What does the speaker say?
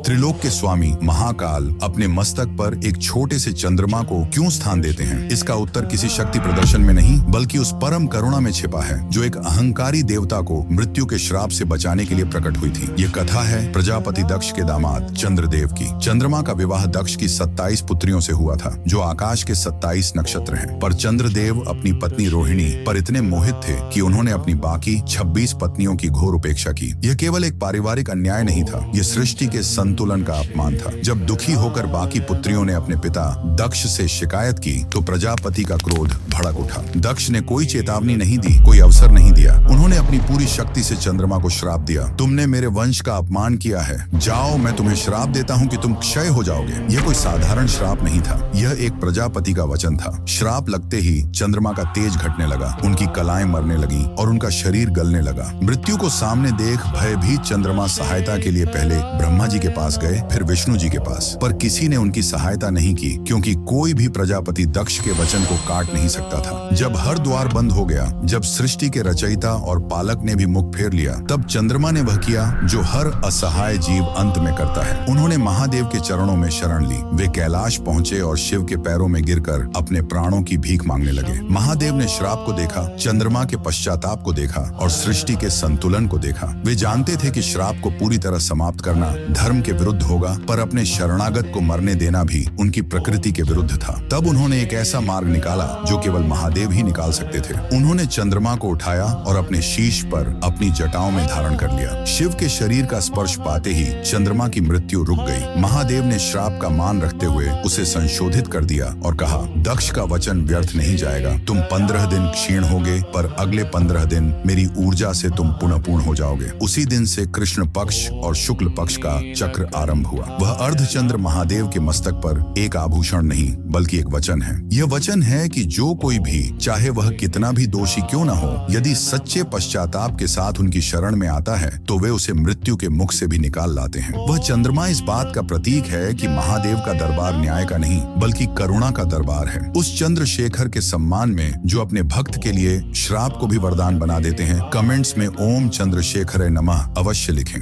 त्रिलोक के स्वामी महाकाल अपने मस्तक पर एक छोटे से चंद्रमा को क्यों स्थान देते हैं? इसका उत्तर किसी शक्ति प्रदर्शन में नहीं बल्कि उस परम करुणा में छिपा है जो एक अहंकारी देवता को मृत्यु के श्राप से बचाने के लिए प्रकट हुई थी। ये कथा है प्रजापति दक्ष के दामाद चंद्रदेव की। चंद्रमा का विवाह दक्ष की 27 पुत्रियों से हुआ था जो आकाश के 27 नक्षत्र हैं। पर चंद्रदेव अपनी पत्नी रोहिणी पर इतने मोहित थे कि उन्होंने अपनी बाकी 26 पत्नियों की घोर उपेक्षा की। यह केवल एक पारिवारिक अन्याय नहीं था, यह सृष्टि के संतुलन का अपमान था। जब दुखी होकर बाकी पुत्रियों ने अपने पिता दक्ष से शिकायत की तो प्रजापति का क्रोध भड़क उठा। दक्ष ने कोई चेतावनी नहीं दी, कोई अवसर नहीं दिया। उन्होंने अपनी पूरी शक्ति से चंद्रमा को श्राप दिया। तुमने मेरे वंश का अपमान किया है, जाओ मैं तुम्हें श्राप देता हूँ कि तुम क्षय हो जाओगे। यह कोई साधारण श्राप नहीं था, यह एक प्रजापति का वचन था। श्राप लगते ही चंद्रमा का तेज घटने लगा, उनकी कलाएं मरने लगी और उनका शरीर गलने लगा। मृत्यु को सामने देख भयभीत चंद्रमा सहायता के लिए पहले ब्रह्मा जी के पास गए, फिर विष्णु जी के पास, पर किसी ने उनकी सहायता नहीं की क्योंकि कोई भी प्रजापति दक्ष के वचन को काट नहीं सकता था। जब हर द्वार बंद हो गया, जब सृष्टि के रचयिता और पालक ने भी मुख फेर लिया, तब चंद्रमा ने वह किया जो हर असहाय जीव अंत में करता है। उन्होंने महादेव के चरणों में शरण ली। वे कैलाश पहुंचे और शिव के पैरों में गिरकर अपने प्राणों की भीख मांगने लगे। महादेव ने श्राप को देखा, चंद्रमा के पश्चाताप को देखा और सृष्टि के संतुलन को देखा। वे जानते थे कि श्राप को पूरी तरह समाप्त करना धर्म के विरुद्ध होगा, पर अपने शरणागत को मरने देना भी उनकी प्रकृति के विरुद्ध था। तब उन्होंने एक ऐसा मार्ग निकाला जो केवल महादेव ही निकाल सकते थे। उन्होंने चंद्रमा को उठाया और अपने शीश पर अपनी जटाओं में धारण कर लिया। शिव के शरीर का स्पर्श पाते ही चंद्रमा की मृत्यु रुक गई। महादेव ने श्राप का मान रखते हुए उसे संशोधित कर दिया और कहा, दक्ष का वचन व्यर्थ नहीं जाएगा। तुम 15 दिन क्षीण होगे, पर अगले 15 दिन मेरी ऊर्जा से तुम पुनः पूर्ण हो जाओगे। उसी दिन से कृष्ण पक्ष और शुक्ल पक्ष का चक्र आरंभ हुआ। वह अर्धचंद्र महादेव के मस्तक पर एक आभूषण नहीं बल्कि एक वचन है। यह वचन है कि जो कोई भी, चाहे वह कितना भी दोषी क्यों न हो, यदि सच्चे पश्चाताप के साथ उनकी शरण में आता है तो वे उसे मृत्यु के मुख से भी निकाल लाते हैं। वह चंद्रमा इस बात का प्रतीक है कि महादेव का दरबार न्याय का नहीं बल्कि करुणा का दरबार है। उस चंद्रशेखर के सम्मान में जो अपने भक्त के लिए श्राप को भी वरदान बना देते हैं, कमेंट्स में ओम चंद्रशेखर नमः अवश्य लिखें।